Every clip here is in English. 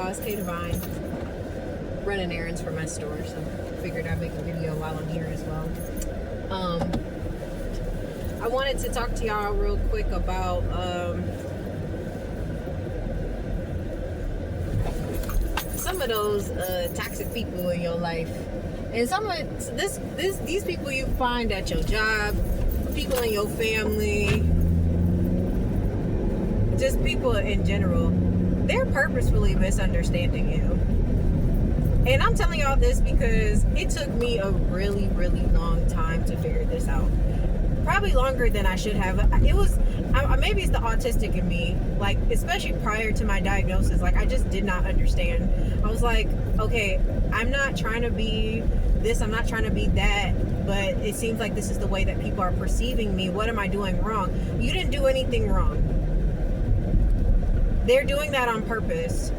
y'all, it's K Divine. Running errands for my store, so figured I'd make a video while I'm here as well. I wanted to talk to y'all real quick about some of those toxic people in your life, and some of these people you find at your job, people in your family, just people in general. They're purposefully misunderstanding you. And I'm telling y'all this because it took me a really, really long time to figure this out. Probably longer than I should have. Maybe it's the autistic in me, like, especially prior to my diagnosis. Like, I just did not understand. I was like, okay, I'm not trying to be this, I'm not trying to be that, but it seems like this is the way that people are perceiving me. What am I doing wrong? You didn't do anything wrong. They're doing that on purpose.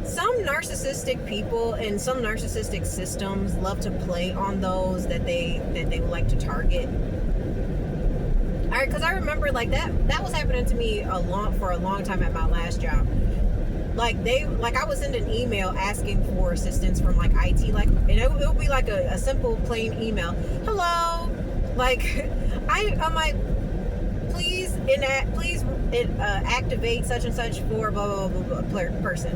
Some narcissistic people and some narcissistic systems love to play on those that they would like to target. All right, because I remember like that was happening to me for a long time at my last job. Like I would send an email asking for assistance from like IT, and it would be like a simple plain email. Hello, like I'm like, please activate such and such for blah blah blah blah person,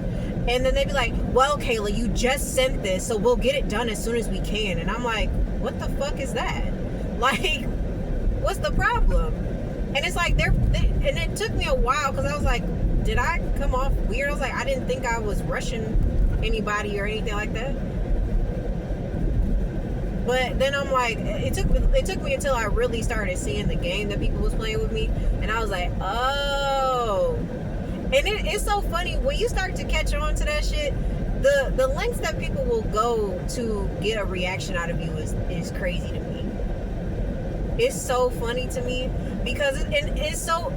and then they'd be like, well, Kayla, you just sent this, so we'll get it done as soon as we can. And I'm like, what the fuck is that? Like, what's the problem? And it's like and it took me a while because I was like, did I come off weird? I was like, I didn't think I was rushing anybody or anything like that. But then I'm like, it took me until I really started seeing the game that people was playing with me, and I was like, oh. And it's so funny when you start to catch on to that shit. The lengths that people will go to get a reaction out of you is crazy to me. It's so funny to me because it's so.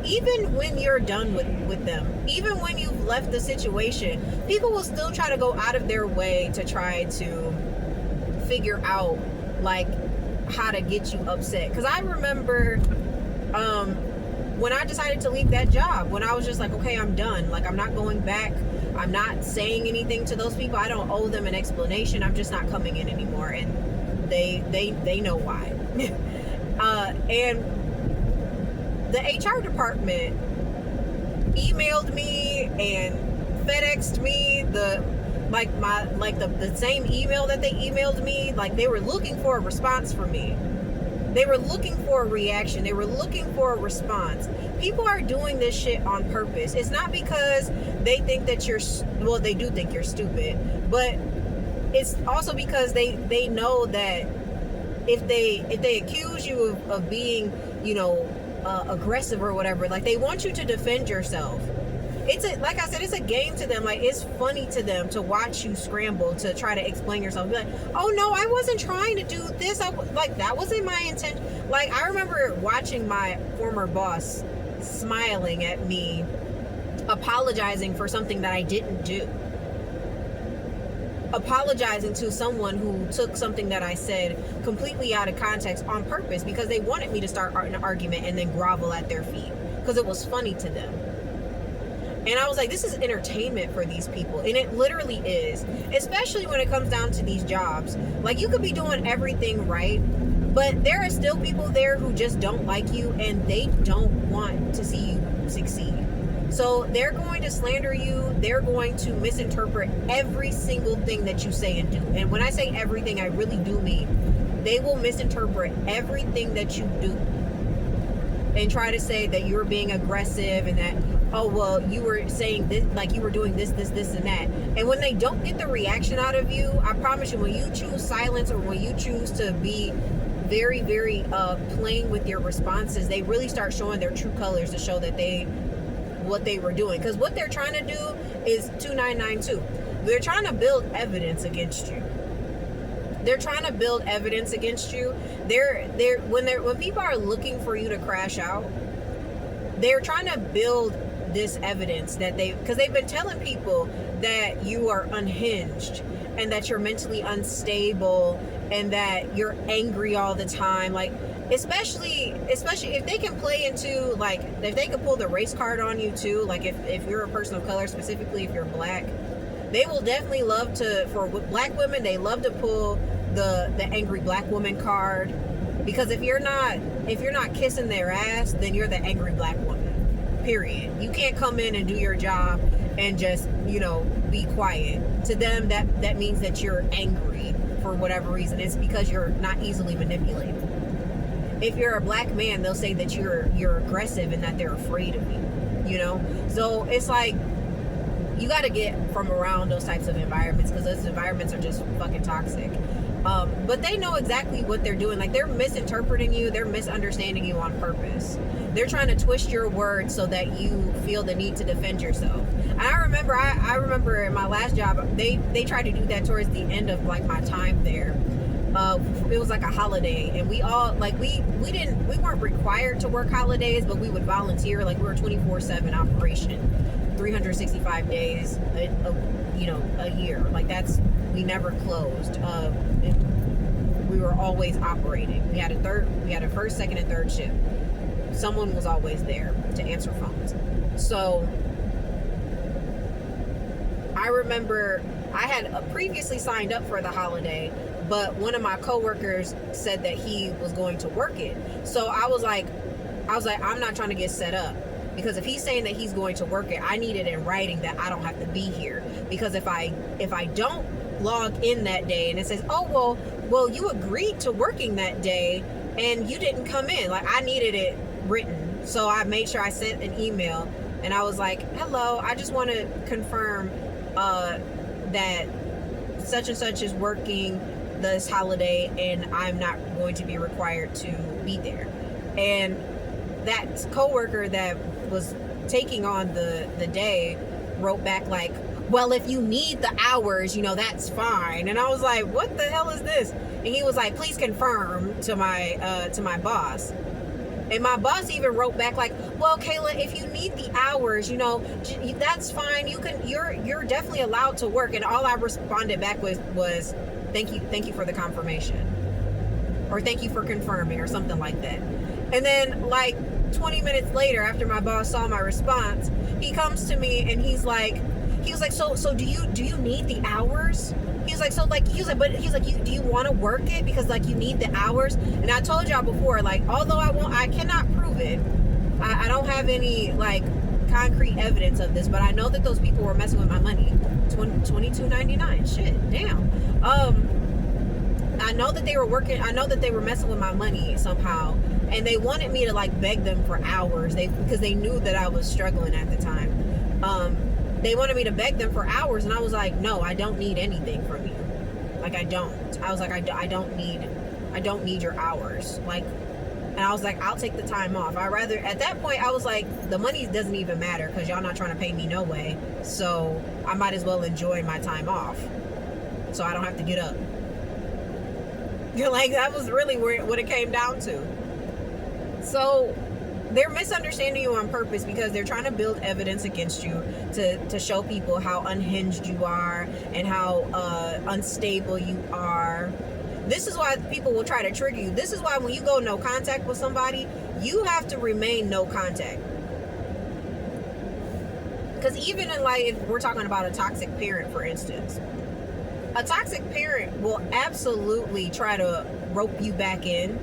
Even when you're done with them, even when you've left the situation, people will still try to go out of their way to try to figure out like how to get you upset. Because I remember when I decided to leave that job, when I was just like, okay, I'm done, like I'm not going back, I'm not saying anything to those people, I don't owe them an explanation, I'm just not coming in anymore, and they know why. And the HR department emailed me and FedExed me the same email that they emailed me. Like, they were looking for a response from me. They were looking for a reaction. They were looking for a response. People are doing this shit on purpose. It's not because they think that they do think you're stupid, but it's also because they know that if they accuse you of being, aggressive or whatever, like, they want you to defend yourself. Like I said, it's a game to them. Like, it's funny to them to watch you scramble to try to explain yourself. Be like, oh no, I wasn't trying to do this. That wasn't my intention. Like, I remember watching my former boss smiling at me, apologizing for something that I didn't do. Apologizing to someone who took something that I said completely out of context on purpose because they wanted me to start an argument and then grovel at their feet because it was funny to them. And I was like, this is entertainment for these people. And it literally is. Especially when it comes down to these jobs. Like, you could be doing everything right, but there are still people there who just don't like you and they don't want to see you succeed. So they're going to slander you. They're going to misinterpret every single thing that you say and do. And when I say everything, I really do mean they will misinterpret everything that you do and try to say that you're being aggressive and that, oh, well, you were saying this, like you were doing this, and that. And when they don't get the reaction out of you, I promise you, when you choose silence or when you choose to be very, very plain with your responses, they really start showing their true colors to show that what they were doing. Because what they're trying to do is 2992. They're trying to build evidence against you. They're trying to build evidence against you. When people are looking for you to crash out, they're trying to build this evidence because they've been telling people that you are unhinged and that you're mentally unstable and that you're angry all the time. Like, especially if they can play into, like, if they can pull the race card on you too, like if you're a person of color, specifically if you're black, they will definitely love to, for black women, they love to pull the angry black woman card, because if you're not kissing their ass, then you're the angry black woman, period. You can't come in and do your job and just, be quiet. To them, that means that you're angry for whatever reason. It's because you're not easily manipulated. If you're a black man, they'll say that you're aggressive and that they're afraid of you, So it's like, you got to get from around those types of environments, because those environments are just fucking toxic. But they know exactly what they're doing. Like, they're misinterpreting you. They're misunderstanding you on purpose. They're trying to twist your words so that you feel the need to defend yourself. And I remember in my last job, they tried to do that towards the end of, like, my time there. It was like a holiday, and we all, like, we weren't required to work holidays, but we would volunteer. Like, we were 24/7 operation, 365 days a year. Like, we never closed. We were always operating. We had a first, second, and third shift. Someone was always there to answer phones. So I remember I had previously signed up for the holiday, but one of my coworkers said that he was going to work it. So I was like, I'm not trying to get set up, because if he's saying that he's going to work it, I need it in writing that I don't have to be here. Because if I don't log in that day and it says, oh, well, you agreed to working that day and you didn't come in, like, I needed it written. So I made sure I sent an email, and I was like, hello, I just want to confirm that such and such is working this holiday and I'm not going to be required to be there. And that coworker that was taking on the day wrote back like, well, if you need the hours, that's fine. And I was like, what the hell is this? And he was like, please confirm to my boss. And my boss even wrote back like, well, Kayla, if you need the hours, that's fine. You're definitely allowed to work. And all I responded back with was, thank you for the confirmation, or thank you for confirming, or something like that. And then, like, 20 minutes later, after my boss saw my response, he comes to me and he was like, so do you need the hours? Do you want to work it because, like, you need the hours? And I told y'all before, like, although I cannot prove it, I don't have any, like, concrete evidence of this, but I know that those people were messing with my money. $22.99. Shit, damn. I know that they were messing with my money somehow, and they wanted me to, like, beg them for hours. Because they knew that I was struggling at the time. They wanted me to beg them for hours, and I was like, no, I don't need anything from you. Like, I don't. I was like, I don't need your hours. Like, and I was like, I'll take the time off. At that point, I was like, the money doesn't even matter because y'all not trying to pay me no way. So I might as well enjoy my time off so I don't have to get up. You're like, that was really what it came down to. So they're misunderstanding you on purpose because they're trying to build evidence against you to show people how unhinged you are and how unstable you are. This is why people will try to trigger you. This is why when you go no contact with somebody, you have to remain no contact. Because even in, like, if we're talking about a toxic parent, for instance, a toxic parent will absolutely try to rope you back in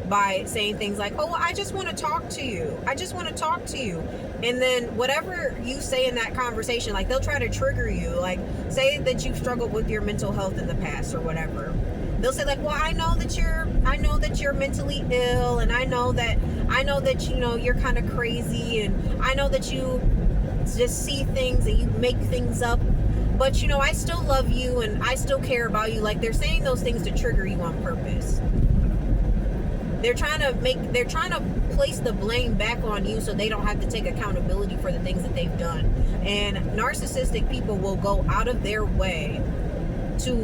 by saying things like, oh, I just want to talk to you. I just want to talk to you. And then whatever you say in that conversation, like, they'll try to trigger you. Like, say that you've struggled with your mental health in the past or whatever. They'll say like, well, I know that you're mentally ill, and I know that you're kind of crazy, and I know that you just see things and you make things up, but I still love you and I still care about you. Like, they're saying those things to trigger you on purpose. They're trying to place the blame back on you so they don't have to take accountability for the things that they've done. And narcissistic people will go out of their way to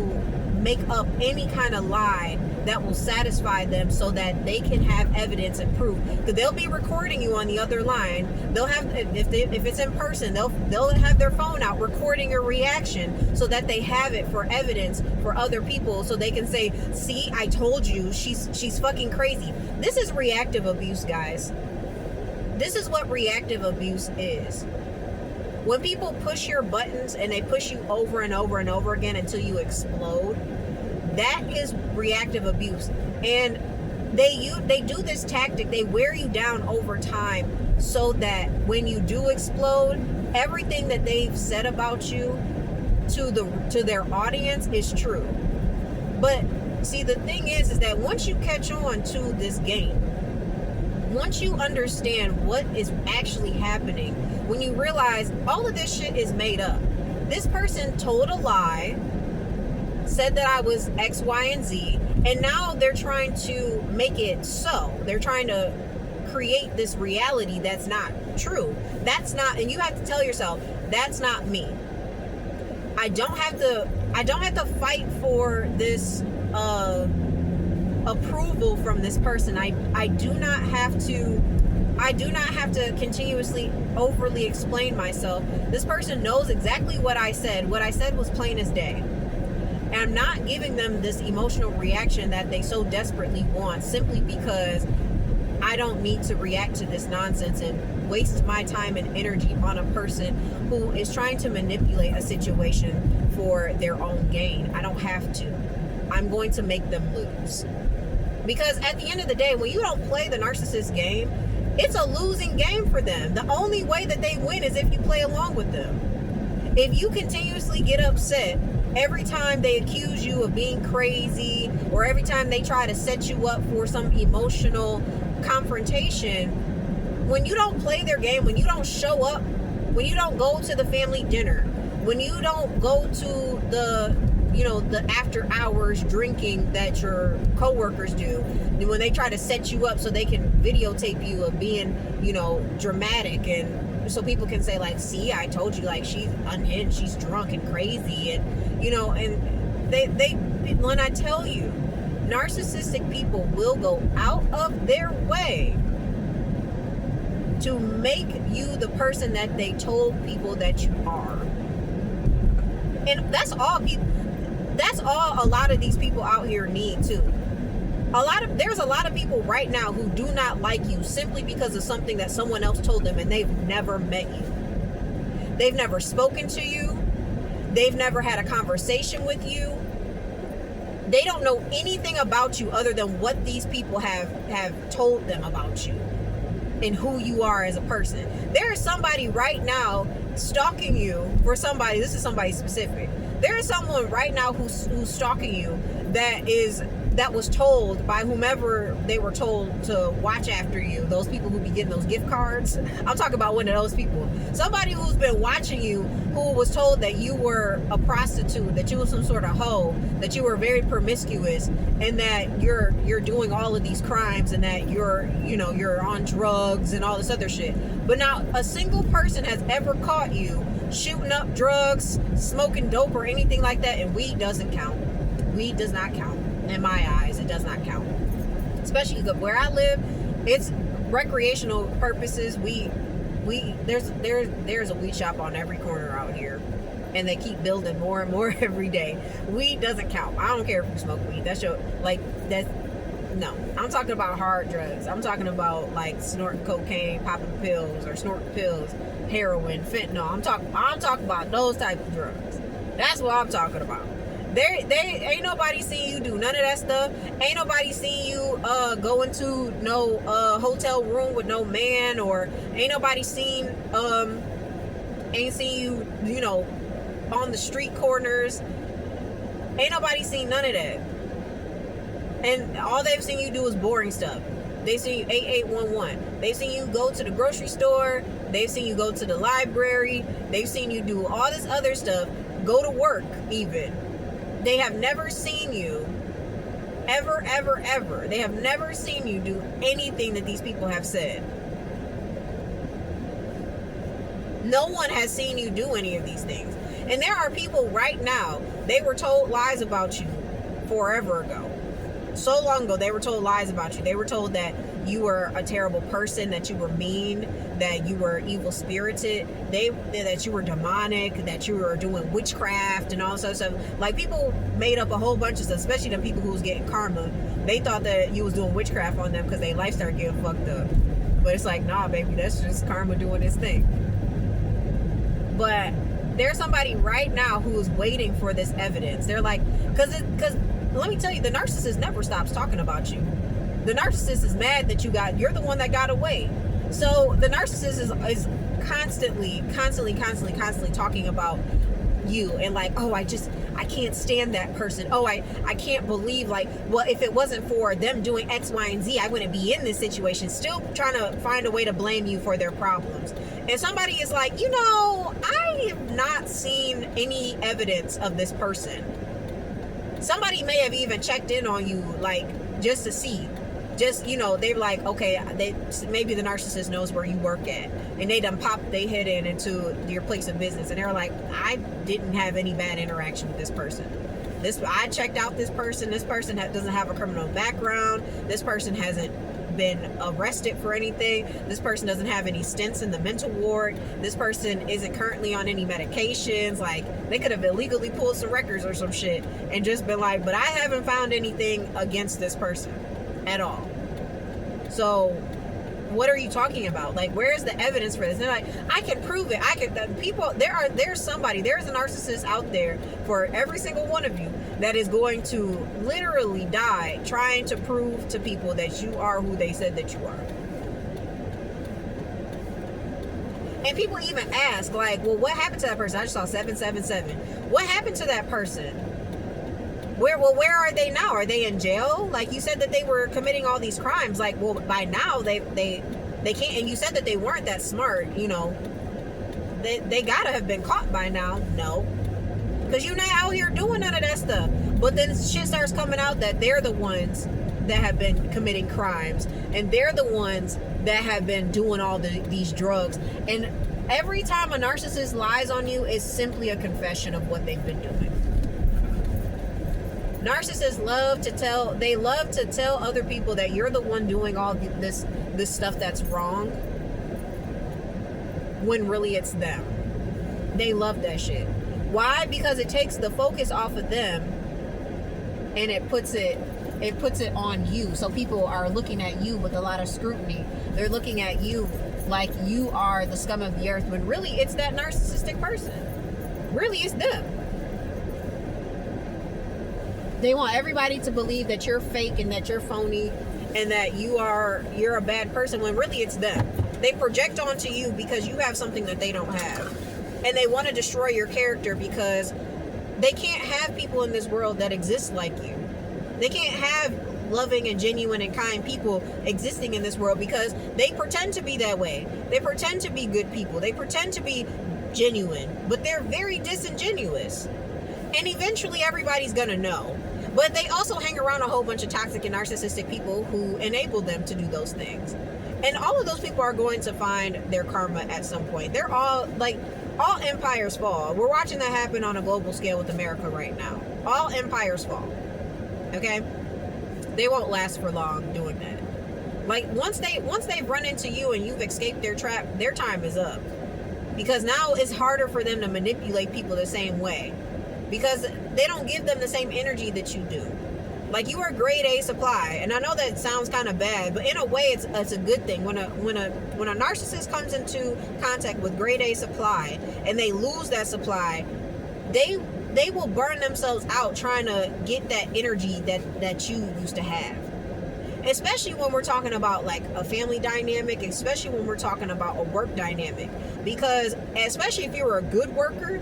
make up any kind of lie that will satisfy them so that they can have evidence and proof. Because they'll be recording you on the other line. They'll have, if it's in person, they'll have their phone out recording your reaction so that they have it for evidence for other people, so they can say, see, I told you, she's fucking crazy. This is reactive abuse, guys. This is what reactive abuse is. When people push your buttons and they push you over and over and over again until you explode, that is reactive abuse. And they do this tactic. They wear you down over time so that when you do explode, everything that they've said about you to their audience is true. But see, the thing is that once you catch on to this game, once you understand what is actually happening, when you realize all of this shit is made up. This person told a lie, said that I was X, Y, and Z, and now they're trying to make it so. They're trying to create this reality that's not true. That's not, and you have to tell yourself, that's not me. I don't have to fight for this approval from this person. I do not have to continuously overly explain myself. This person knows exactly what I said. What I said was plain as day. And I'm not giving them this emotional reaction that they so desperately want simply because I don't need to react to this nonsense and waste my time and energy on a person who is trying to manipulate a situation for their own gain. I don't have to. I'm going to make them lose. Because at the end of the day, when you don't play the narcissist game, it's a losing game for them. The only way that they win is if you play along with them. If you continuously get upset every time they accuse you of being crazy, or every time they try to set you up for some emotional confrontation, when you don't play their game, when you don't show up, when you don't go to the family dinner, when you don't go to the after hours drinking that your coworkers do, when they try to set you up so they can videotape you of being, dramatic, and so people can say, like, see, I told you, like, she's unhinged, she's drunk and crazy, and and they when I tell you, narcissistic people will go out of their way to make you the person that they told people that you are. And that's all a lot of these people out here need too. There's a lot of people right now who do not like you simply because of something that someone else told them, and they've never met you. They've never spoken to you. They've never had a conversation with you. They don't know anything about you other than what these people have told them about you and who you are as a person. There is somebody right now stalking you for somebody. This is somebody specific. There is someone right now who's stalking you that was told by whomever they were told to watch after you. Those people who be getting those gift cards. I'm talking about one of those people. Somebody who's been watching you, who was told that you were a prostitute, that you were some sort of hoe, that you were very promiscuous, and that you're doing all of these crimes, and that you're on drugs and all this other shit. But not a single person has ever caught you shooting up drugs, smoking dope, or anything like that, and weed doesn't count. Weed does not count. In my eyes, it does not count. Especially where I live, it's recreational purposes. There's a weed shop on every corner out here, and they keep building more and more every day. Weed doesn't count. I don't care if you smoke weed. No. I'm talking about hard drugs. I'm talking about like snorting cocaine, popping pills, or snorting pills, heroin, fentanyl. I'm talking about those type of drugs. That's what I'm talking about. They ain't nobody seen you do none of that stuff. Ain't nobody seen you go into no hotel room with no man, or ain't nobody seen you on the street corners. Ain't nobody seen none of that. And all they've seen you do is boring stuff. They've seen you 8811. They've seen you go to the grocery store. They've seen you go to the library. They've seen you do all this other stuff. Go to work even. They have never seen you ever, ever, ever. They have never seen you do anything that these people have said. No one has seen you do any of these things. And there are people right now, they were told lies about you forever ago. so long ago, they were told lies about you. They were told that you were a terrible person, that you were mean, that you were evil spirited, that you were demonic, that you were doing witchcraft and all sorts of stuff. Like, people made up a whole bunch of stuff, especially the people who was getting karma. They thought that you was doing witchcraft on them because their life started getting fucked up. But it's like, nah, baby, that's just karma doing its thing. But there's somebody right now who is waiting for this evidence. They're like, because let me tell you, the narcissist never stops talking about you. The narcissist is mad that you're the one that got away. So the narcissist is constantly talking about you, and like, oh, I can't stand that person. Oh, I can't believe, like, well, if it wasn't for them doing X, Y, and Z, I wouldn't be in this situation. Still trying to find a way to blame you for their problems. And somebody is like, I have not seen any evidence of this person. Somebody may have even checked in on you, like, just to see. Just, they're like, okay, maybe the narcissist knows where you work at, and they done popped their head into your place of business, and they're like, I didn't have any bad interaction with this person. I checked out this person. This person doesn't have a criminal background. This person hasn't been arrested for anything. This person doesn't have any stints in the mental ward. This person isn't currently on any medications. Like, they could have illegally pulled some records or some shit and just been like, but I haven't found anything against this person at all. So what are you talking about? Like, where's the evidence for this? And they're like, I can prove it. There's a narcissist out there for every single one of you that is going to literally die trying to prove to people that you are who they said that you are. And people even ask, like, well, what happened to that person? I just saw 777. What happened to that person? Where are they now? Are they in jail? Like, you said that they were committing all these crimes. Like, well, by now they can't. And you said that they weren't that smart. They gotta have been caught by now. No, because you're not out here doing none of that stuff. But then shit starts coming out that they're the ones that have been committing crimes, and they're the ones that have been doing all these drugs. And every time a narcissist lies on you, it's simply a confession of what they've been doing. Narcissists love to tell other people that you're the one doing all this stuff that's wrong, when really it's them. They love that shit. Why? Because it takes the focus off of them and it puts it on you. So people are looking at you with a lot of scrutiny. They're looking at you like you are the scum of the earth, when really it's that narcissistic person. Really, it's them. They want everybody to believe that you're fake and that you're phony and that you're a bad person, when really it's them. They project onto you because you have something that they don't have. And they want to destroy your character because they can't have people in this world that exist like you. They can't have loving and genuine and kind people existing in this world because they pretend to be that way. They pretend to be good people. They pretend to be genuine, but they're very disingenuous. And eventually everybody's gonna know. But they also hang around a whole bunch of toxic and narcissistic people who enable them to do those things. And all of those people are going to find their karma at some point. They're all empires fall. We're watching that happen on a global scale with America right now. All empires fall. Okay? They won't last for long doing that. Like, once they've run into you and you've escaped their trap, their time is up. Because now it's harder for them to manipulate people the same way. Because they don't give them the same energy that you do. Like, you are grade A supply, and I know that sounds kind of bad, but in a way it's a good thing. When a narcissist comes into contact with grade A supply and they lose that supply, they will burn themselves out trying to get that energy that you used to have. Especially when we're talking about like a family dynamic, especially when we're talking about a work dynamic. Because especially if you're a good worker,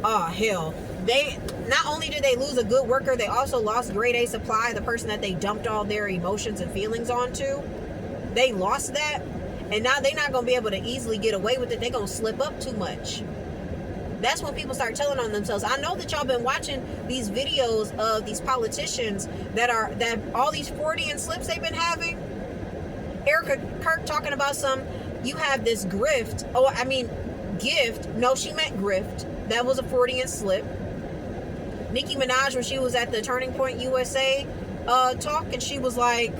oh hell, they not only did they lose a good worker, they also lost grade A supply, the person that they dumped all their emotions and feelings onto. They lost that, and now they're not going to be able to easily get away with it. They're going to slip up too much. That's when people start telling on themselves. I know that y'all been watching these videos of these politicians that all these Freudian slips they've been having. Erica Kirk talking about you have this gift. No, she meant grift. That was a Freudian slip. Nicki Minaj, when she was at the Turning Point USA, talk, and she was like,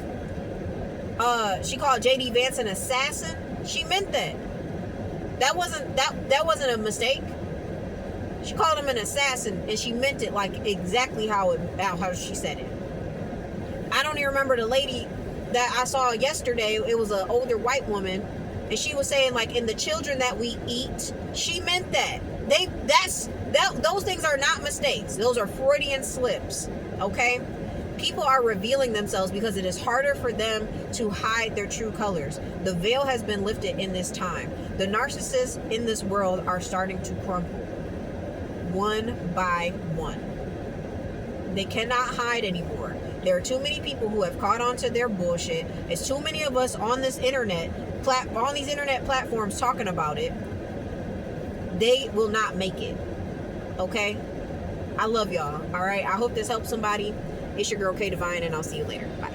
she called JD Vance an assassin. She meant that. That wasn't a mistake. She called him an assassin, and she meant it like exactly how she said it. I don't even remember the lady that I saw yesterday. It was an older white woman, and she was saying, like, in the children that we eat. She meant that. Those things are not mistakes. Those are Freudian slips. Okay? People are revealing themselves because it is harder for them to hide their true colors. The veil has been lifted in this time. The narcissists in this world are starting to crumble, one by one. They cannot hide anymore. There are too many people who have caught on to their bullshit. It's too many of us on this on these internet platforms talking about it. They will not make it. Okay? I love y'all. All right? I hope this helps somebody. It's your girl, K Divine, and I'll see you later. Bye.